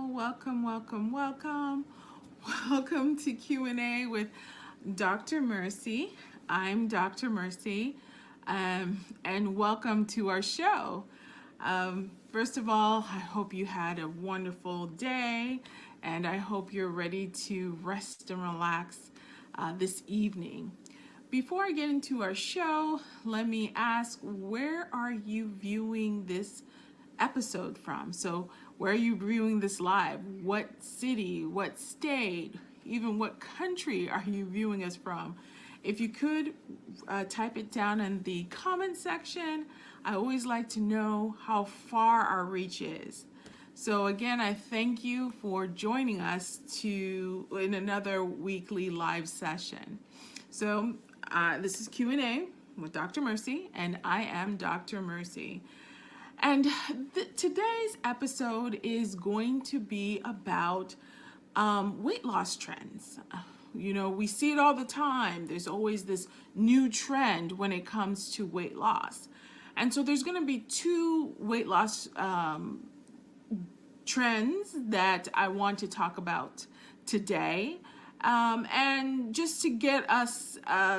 Welcome, welcome, welcome. Welcome to Q&A with Dr. Mercy. I'm Dr. Mercy, and welcome to our show. First of all, I hope you had a wonderful day, and I hope you're ready to rest and relax this evening. Before I get into our show, let me ask, where are you viewing this episode from? So, where are you viewing this live? What city, what state, even what country are you viewing us from? If you could type it down in the comment section. I always like to know how far our reach is. So again, I thank you for joining us in another weekly live session. So this is Q&A with Dr. Mercy, and I am Dr. Mercy. And today's episode is going to be about weight loss trends. We see it all the time. There's always this new trend when it comes to weight loss. And so there's going to be two weight loss trends that I want to talk about today. And just to get us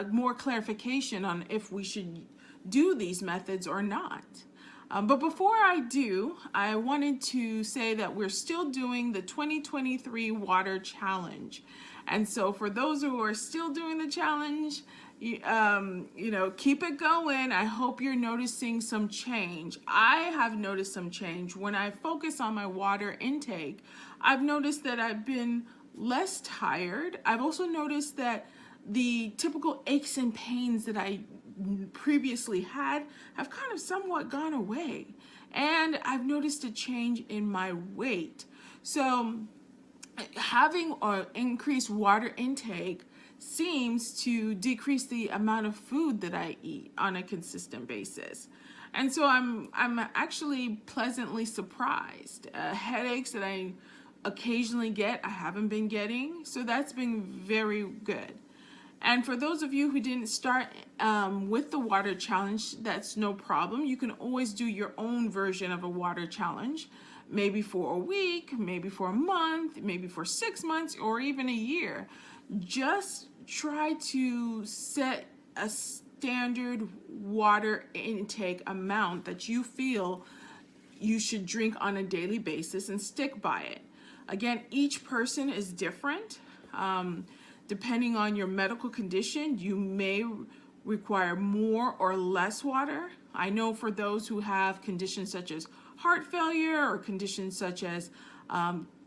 more clarification on if we should do these methods or not. But before I do, I wanted to say that we're still doing the 2023 Water Challenge. And so for those who are still doing the challenge, keep it going. I hope you're noticing some change. I have noticed some change. When I focus on my water intake, I've noticed that I've been less tired. I've also noticed that the typical aches and pains that I previously had have kind of somewhat gone away. And I've noticed a change in my weight. So having an increased water intake seems to decrease the amount of food that I eat on a consistent basis. And so I'm actually pleasantly surprised. Headaches that I occasionally get, I haven't been getting. So that's been very good. And for those of you who didn't start with the water challenge, that's no problem. You can always do your own version of a water challenge, maybe for a week, maybe for a month, maybe for 6 months, or even a year. Just try to set a standard water intake amount that you feel you should drink on a daily basis and stick by it. Again, each person is different. Depending on your medical condition, you may require more or less water. I know for those who have conditions such as heart failure or conditions such as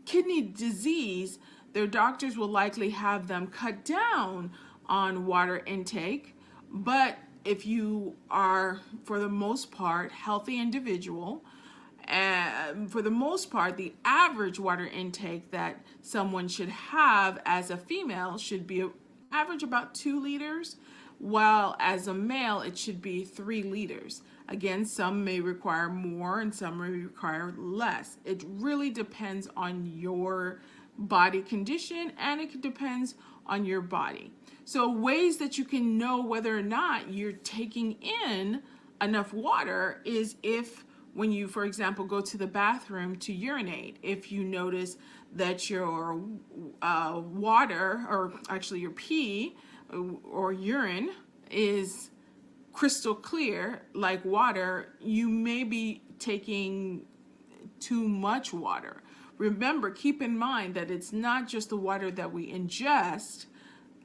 kidney disease, their doctors will likely have them cut down on water intake. But if you are, for the most part, healthy individual, and for the most part, the average water intake that someone should have as a female should be average about 2 liters, while as a male, it should be 3 liters. Again, some may require more and some may require less. It really depends on your body condition, and it depends on your body. So ways that you can know whether or not you're taking in enough water is if when you, for example, go to the bathroom to urinate, if you notice that your water, or actually your pee or urine, is crystal clear like water, you may be taking too much water. Remember, keep in mind that it's not just the water that we ingest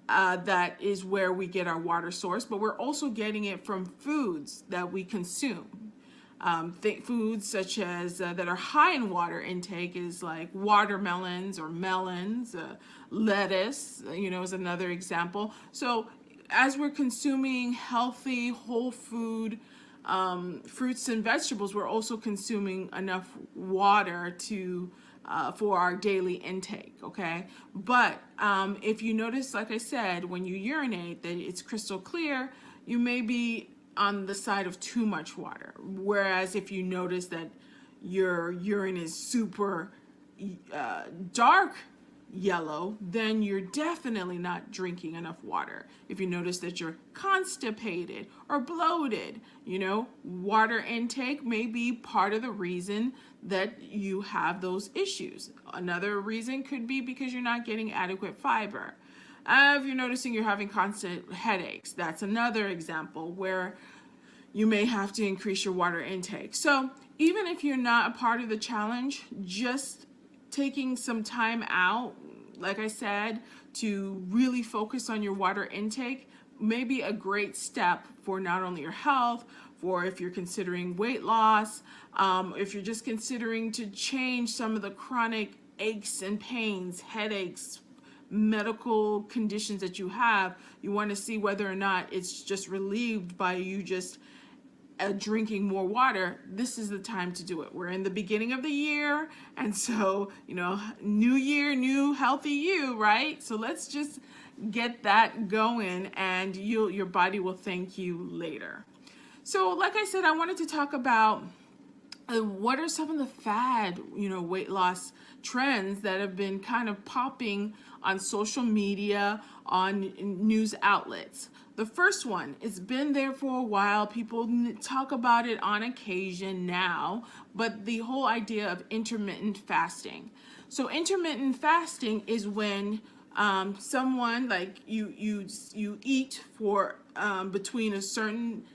that is where we get our water source, but we're also getting it from foods that we consume. Foods such as that are high in water intake is like watermelons or melons, lettuce, is another example. So as we're consuming healthy, whole food, fruits and vegetables, we're also consuming enough water for our daily intake, okay? But if you notice, like I said, when you urinate that it's crystal clear, you may be on the side of too much water. Whereas if you notice that your urine is super dark yellow, then you're definitely not drinking enough water. If you notice that you're constipated or bloated, water intake may be part of the reason that you have those issues. Another reason could be because you're not getting adequate fiber. If you're noticing you're having constant headaches, that's another example where you may have to increase your water intake. So even if you're not a part of the challenge, just taking some time out, like I said, to really focus on your water intake may be a great step for not only your health, for if you're considering weight loss, if you're just considering to change some of the chronic aches and pains, headaches, medical conditions that you have, you want to see whether or not it's just relieved by you just drinking more water. This is the time to do it. We're in the beginning of the year, and so, new year, new healthy you, right? So let's just get that going, and your body will thank you later. So like I said, I wanted to talk about what are some of the fad, weight loss trends that have been kind of popping on social media, on news outlets. The first one, it's been there for a while. People talk about it on occasion now, but the whole idea of intermittent fasting. So intermittent fasting is when someone, like you eat for between a certain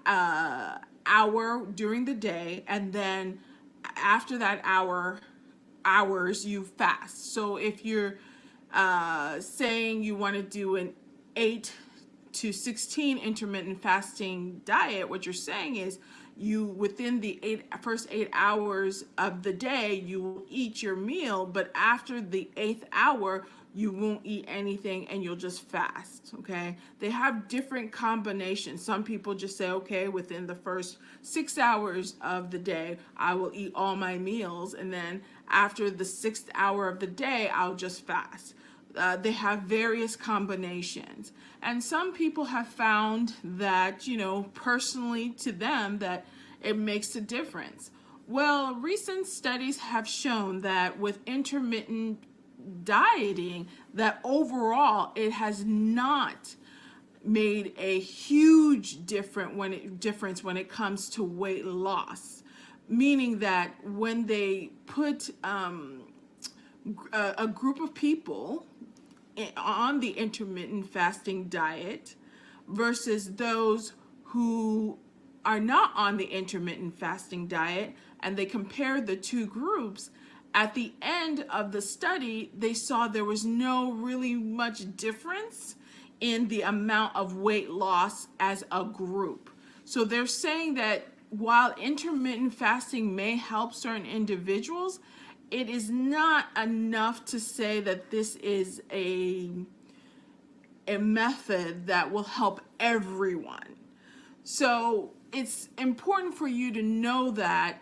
hour during the day, and then after that hours you fast. So if you're saying you want to do an 8 to 16 intermittent fasting diet, what you're saying is you, within the first 8 hours of the day, you will eat your meal, but after the 8th hour, you won't eat anything and you'll just fast, okay? They have different combinations. Some people just say, okay, within the first 6 hours of the day, I will eat all my meals, and then after the 6th hour of the day, I'll just fast. They have various combinations. And some people have found that, personally to them, that it makes a difference. Well, recent studies have shown that with intermittent dieting, that overall it has not made a huge difference when it comes to weight loss. Meaning that when they put a group of people on the intermittent fasting diet versus those who are not on the intermittent fasting diet, and they compared the two groups, at the end of the study, they saw there was no really much difference in the amount of weight loss as a group. So they're saying that while intermittent fasting may help certain individuals, it is not enough to say that this is a method that will help everyone. So it's important for you to know that,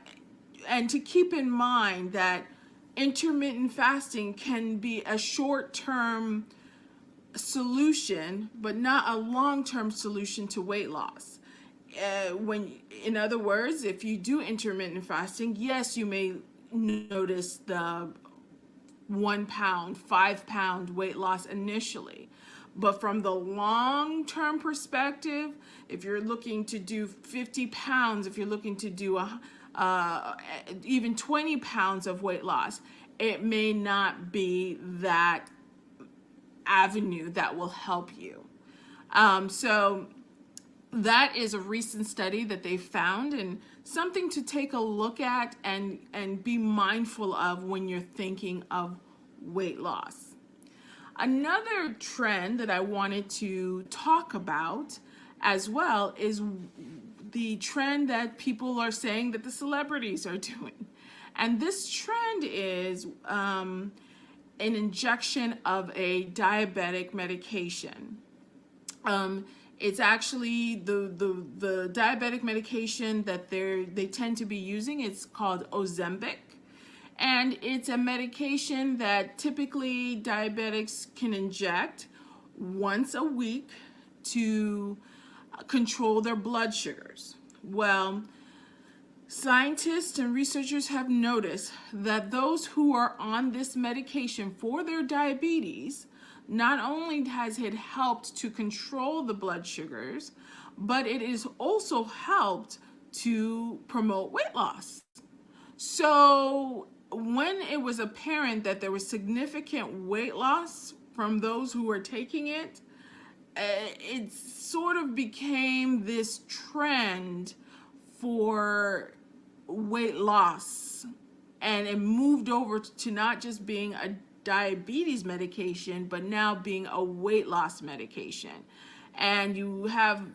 and to keep in mind that intermittent fasting can be a short-term solution, but not a long-term solution to weight loss. In other words, if you do intermittent fasting, yes, you may notice the 1 pound, 5 pound weight loss initially. But from the long-term perspective, if you're looking to do 50 pounds, if you're looking to do even 20 pounds of weight loss, it may not be that avenue that will help you. So that is a recent study that they found, and something to take a look at and be mindful of when you're thinking of weight loss. Another trend that I wanted to talk about as well is the trend that people are saying that the celebrities are doing. And this trend is an injection of a diabetic medication. It's actually the diabetic medication that they tend to be using. It's called Ozempic, and it's a medication that typically diabetics can inject once a week to control their blood sugars. Well, scientists and researchers have noticed that those who are on this medication for their diabetes, not only has it helped to control the blood sugars, but it has also helped to promote weight loss. So when it was apparent that there was significant weight loss from those who were taking it, it sort of became this trend for weight loss, and it moved over to not just being a diabetes medication, but now being a weight loss medication. And you have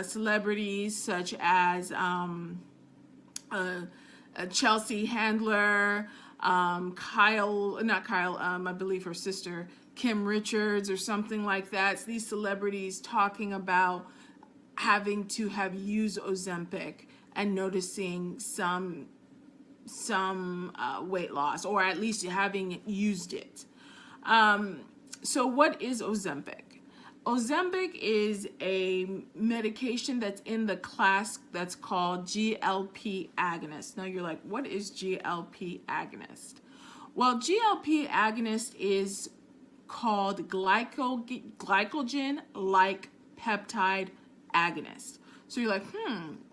celebrities such as Chelsea Handler, not Kyle, I believe her sister, Kim Richards or something like that. It's these celebrities talking about having to have used Ozempic and noticing some weight loss, or at least having used it. So what is Ozempic? Ozempic is a medication that's in the class that's called GLP agonist. Now you're like, what is GLP agonist? Well, GLP agonist is called glycogen-like peptide agonist. So you're like,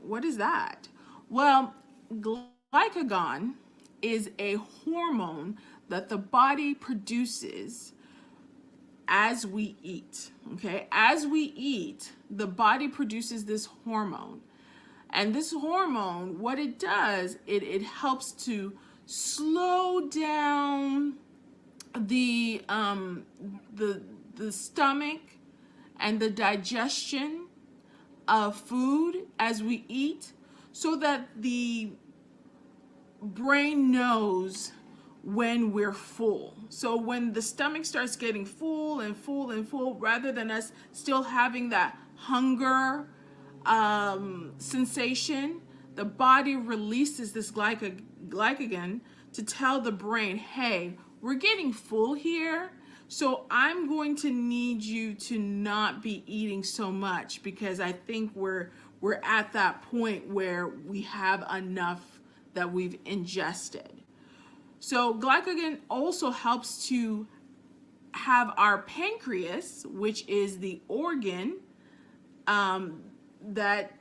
what is that? Well, glycagon is a hormone that the body produces as we eat, okay? As we eat, the body produces this hormone. And this hormone, what it does, it helps to slow down the stomach and the digestion of food as we eat, so that the brain knows when we're full. So when the stomach starts getting full and full and full, rather than us still having that hunger sensation, the body releases this glycogen to tell the brain, hey, we're getting full here, so I'm going to need you to not be eating so much, because I think we're at that point where we have enough that we've ingested. So glycogen also helps to have our pancreas, which is the organ that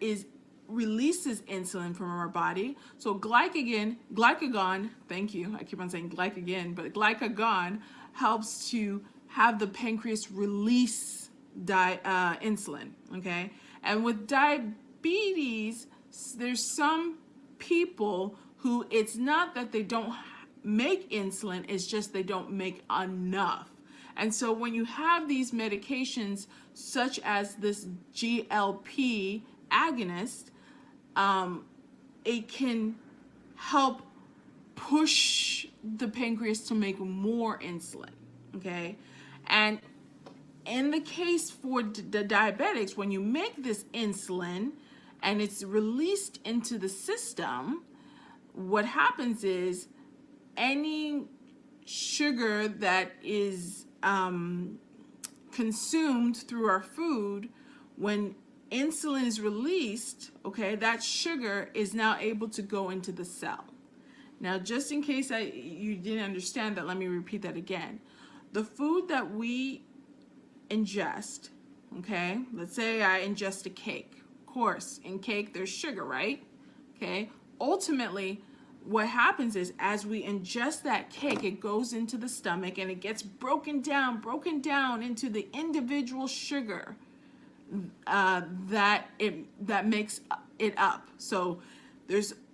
releases insulin from our body. So glycagon, thank you, I keep on saying glycogen, but glycagon helps to have the pancreas release insulin, okay? And with diabetes, there's some people who it's not that they don't make insulin, it's just they don't make enough. And so when you have these medications such as this GLP agonist, it can help push the pancreas to make more insulin, okay? And in the case for the diabetics, when you make this insulin and it's released into the system, what happens is any sugar that is consumed through our food, when insulin is released, okay, that sugar is now able to go into the cell. Now, just in case you didn't understand that, let me repeat that again. The food that we ingest, okay, let's say I ingest a cake. Of course, in cake there's sugar, right? Okay, ultimately, what happens is as we ingest that cake, it goes into the stomach and it gets broken down into the individual sugar that makes it up. So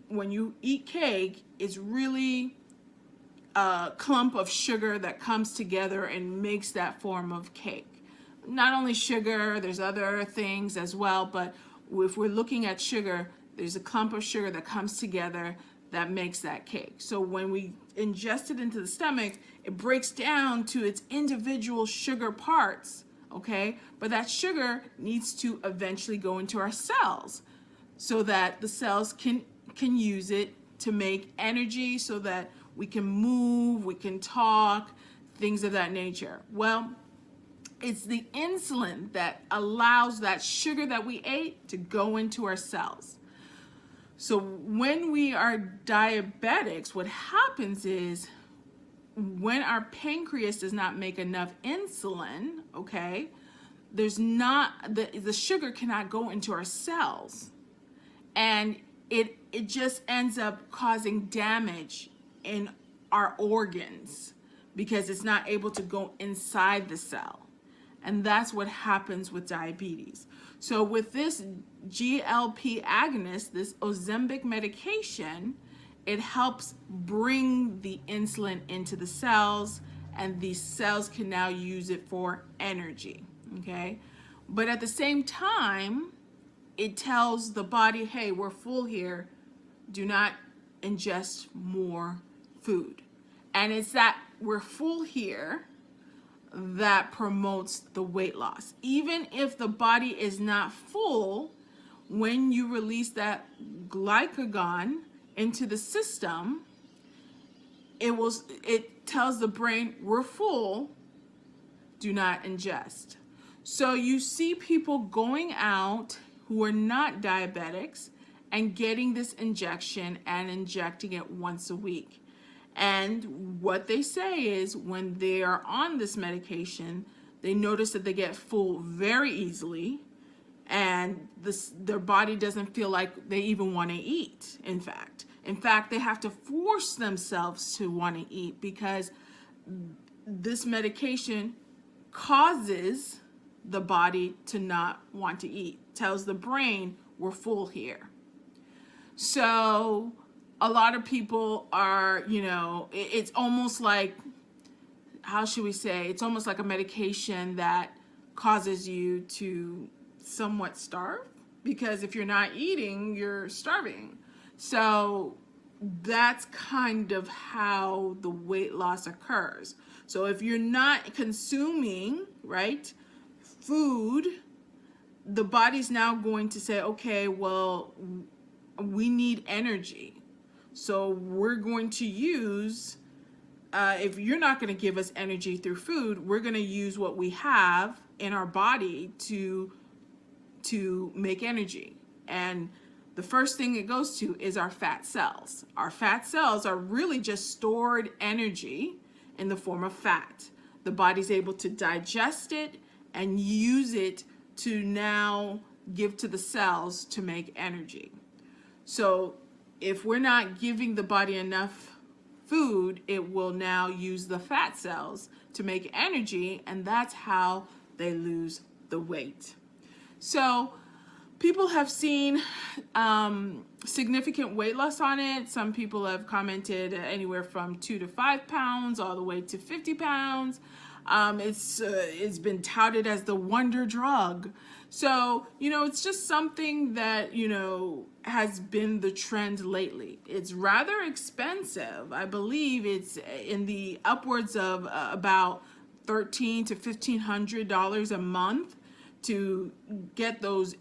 when you eat cake, it's really a clump of sugar that comes together and makes that form of cake. Not only sugar, there's other things as well, but if we're looking at sugar, there's a clump of sugar that comes together that makes that cake. So when we ingest it into the stomach, it breaks down to its individual sugar parts, okay? But that sugar needs to eventually go into our cells so that the cells can use it to make energy, so that we can move, we can talk, things of that nature. Well, it's the insulin that allows that sugar that we ate to go into our cells. So when we are diabetics, what happens is when our pancreas does not make enough insulin, okay, there's not, the sugar cannot go into our cells. And it just ends up causing damage in our organs because it's not able to go inside the cell. And that's what happens with diabetes. So with this GLP agonist, this Ozempic medication, it helps bring the insulin into the cells, and these cells can now use it for energy, okay? But at the same time, it tells the body, hey, we're full here, do not ingest more food. And it's that we're full here that promotes the weight loss. Even if the body is not full, when you release that glycagon into the system, it tells the brain we're full, do not ingest. So you see people going out who are not diabetics and getting this injection and injecting it once a week. And what they say is when they are on this medication, they notice that they get full very easily, and their body doesn't feel like they even want to eat. In fact, they have to force themselves to want to eat because this medication causes the body to not want to eat, tells the brain we're full here. So a lot of people are, it's almost like, how should we say, it's almost like a medication that causes you to somewhat starve, because if you're not eating, you're starving. So that's kind of how the weight loss occurs. So if you're not consuming, right, food, the body's now going to say, okay, well, we need energy. So we're going to use, if you're not going to give us energy through food, we're going to use what we have in our body to make energy. And the first thing it goes to is our fat cells. Our fat cells are really just stored energy in the form of fat. The body's able to digest it and use it to now give to the cells to make energy. So if we're not giving the body enough food, it will now use the fat cells to make energy, and that's how they lose the weight. So people have seen significant weight loss on it. Some people have commented anywhere from 2 to 5 pounds all the way to 50 pounds. It's been touted as the wonder drug. So, it's just something that, has been the trend lately. It's rather expensive. I believe it's in the upwards of about $1,300 to $1,500 a month to get those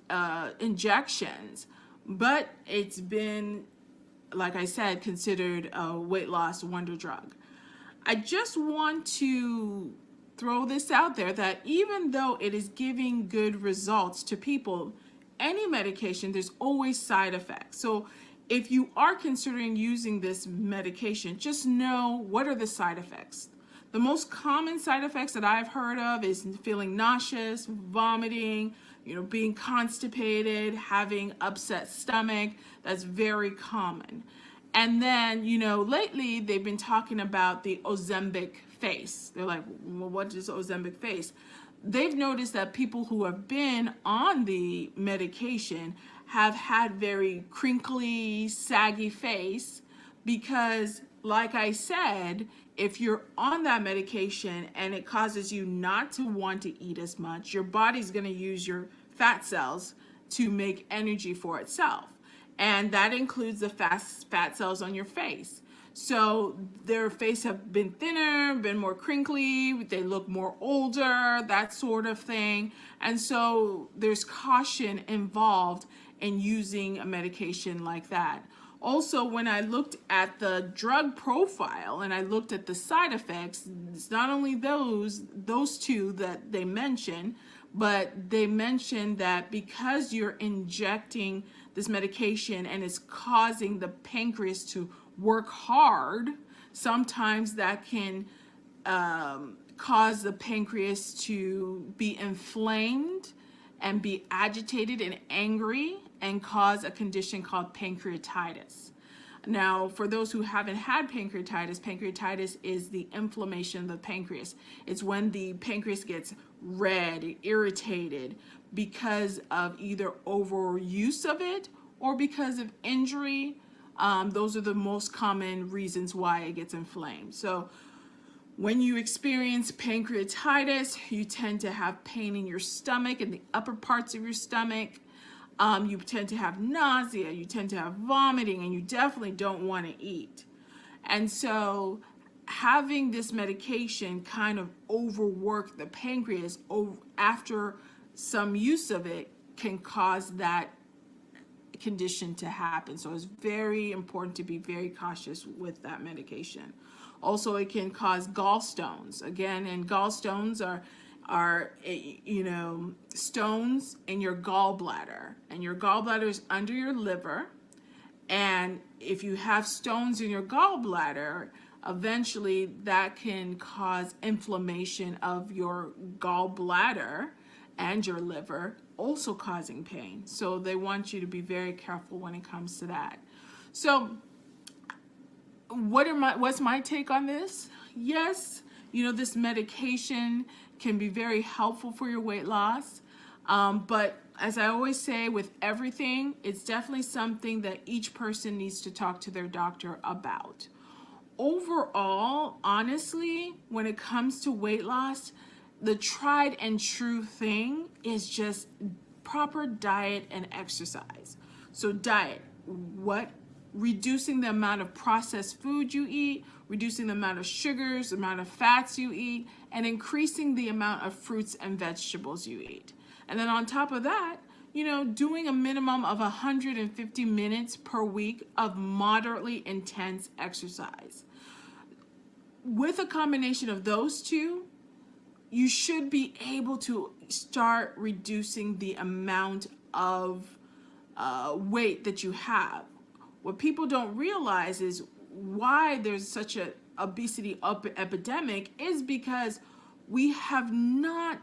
injections. But it's been, like I said, considered a weight loss wonder drug. I just want to throw this out there that even though it is giving good results to people, any medication, there's always side effects. So if you are considering using this medication, just know what are the side effects. The most common side effects that I've heard of is feeling nauseous, vomiting, being constipated, having upset stomach. That's very common. And then, lately they've been talking about the Ozempic face. They're like, well, what is Ozempic face? They've noticed that people who have been on the medication have had very crinkly, saggy face because, like I said, if you're on that medication and it causes you not to want to eat as much, your body's going to use your fat cells to make energy for itself. And that includes the fat cells on your face. So their face have been thinner, been more crinkly, they look more older, that sort of thing. And so there's caution involved in using a medication like that. Also, when I looked at the drug profile and I looked at the side effects, it's not only those two that they mention, but they mentioned that because you're injecting this medication and it's causing the pancreas to work hard, sometimes that can cause the pancreas to be inflamed and be agitated and angry, and cause a condition called pancreatitis. Now, for those who haven't had pancreatitis, pancreatitis is the inflammation of the pancreas. It's when the pancreas gets red, irritated because of either overuse of it or because of injury. Those are the most common reasons why it gets inflamed. So when you experience pancreatitis, you tend to have pain in your stomach, in the upper parts of your stomach. You tend to have nausea, you tend to have vomiting, and you definitely don't want to eat. And so having this medication kind of overwork the pancreas after some use of it can cause that condition to happen. So it's very important to be very cautious with that medication. Also, it can cause gallstones. Again, and gallstones are stones in your gallbladder, and your gallbladder is under your liver. And if you have stones in your gallbladder, eventually that can cause inflammation of your gallbladder and your liver, also causing pain. So they want you to be very careful when it comes to that. So what's my take on this? Yes, this medication can be very helpful for your weight loss. But as I always say with everything, it's definitely something that each person needs to talk to their doctor about. Overall, honestly, when it comes to weight loss, the tried and true thing is just proper diet and exercise. So diet, reducing the amount of processed food you eat, reducing the amount of sugars, the amount of fats you eat, and increasing the amount of fruits and vegetables you eat. And then on top of that, doing a minimum of 150 minutes per week of moderately intense exercise. With a combination of those two, you should be able to start reducing the amount of weight that you have. What people don't realize is why there's such an obesity epidemic is because we have not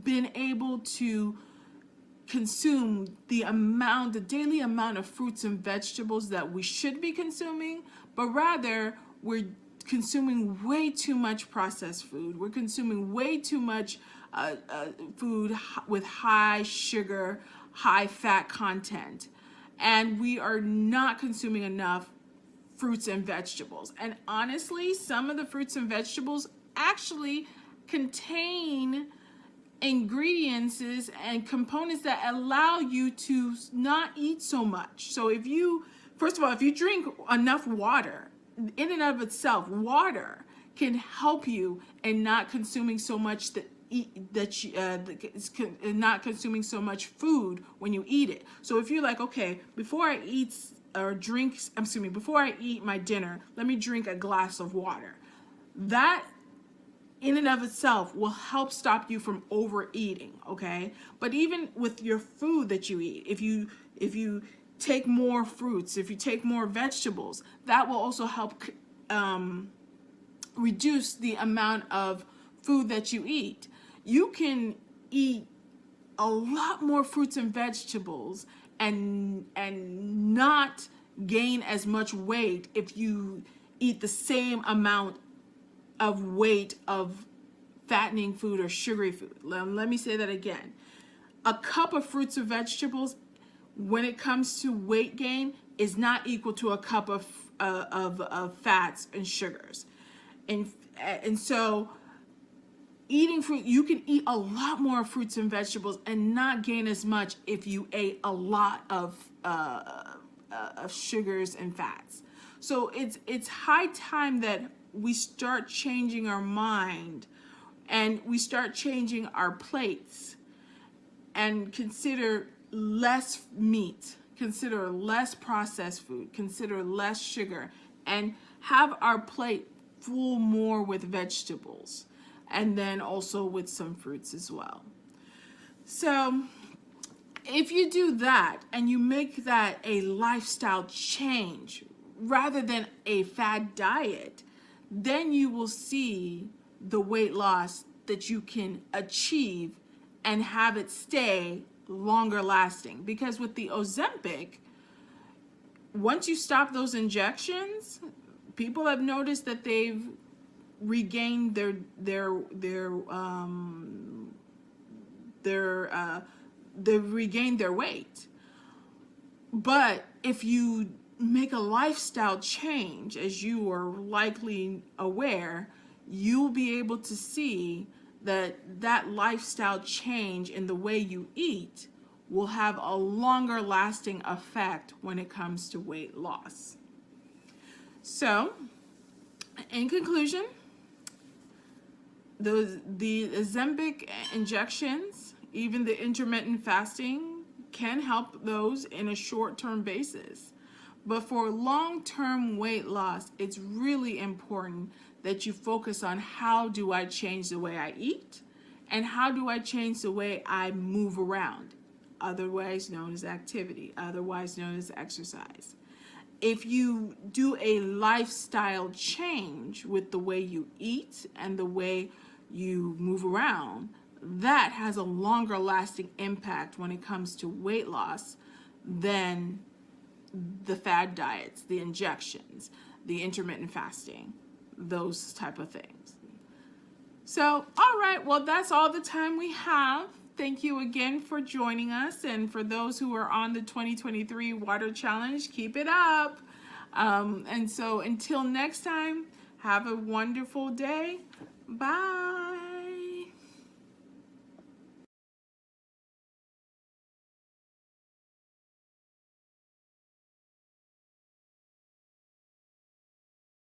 been able to consume the daily amount of fruits and vegetables that we should be consuming, but rather we're consuming way too much processed food. We're consuming way too much food with high sugar, high fat content, and we are not consuming enough fruits and vegetables. And honestly, some of the fruits and vegetables actually contain ingredients and components that allow you to not eat so much. So first of all, if you drink enough water, in and of itself, water can help you in not consuming so much not consuming so much food when you eat it. So if you're like, okay, before I eat my dinner, let me drink a glass of water. That in and of itself will help stop you from overeating, okay? But even with your food that you eat, if you take more fruits, if you take more vegetables, that will also help reduce the amount of food that you eat. You can eat a lot more fruits and vegetables and not gain as much weight if you eat the same amount of weight of fattening food or sugary food. Let me say that again. A cup of fruits or vegetables, when it comes to weight gain, is not equal to a cup of fats and sugars. And so eating fruit, you can eat a lot more fruits and vegetables and not gain as much if you ate a lot of sugars and fats. So it's high time that we start changing our mind and we start changing our plates and consider less meat, consider less processed food, consider less sugar, and have our plate full more with vegetables, and then also with some fruits as well. So if you do that and you make that a lifestyle change rather than a fad diet, then you will see the weight loss that you can achieve and have it stay longer lasting. Because with the Ozempic, once you stop those injections, people have noticed that they've regained they've regained their weight. But if you make a lifestyle change, as you are likely aware, you'll be able to see that that lifestyle change in the way you eat will have a longer lasting effect when it comes to weight loss. So, in conclusion, the Ozempic injections, even the intermittent fasting, can help those in a short-term basis. But for long-term weight loss, it's really important that you focus on how do I change the way I eat and how do I change the way I move around, otherwise known as activity, otherwise known as exercise. If you do a lifestyle change with the way you eat and the way you move around, that has a longer lasting impact when it comes to weight loss than the fad diets, the injections, the intermittent fasting, those type of things. So, all right, well, that's all the time we have. Thank you again for joining us. And for those who are on the 2023 Water Challenge, keep it up. And so until next time, have a wonderful day. Bye.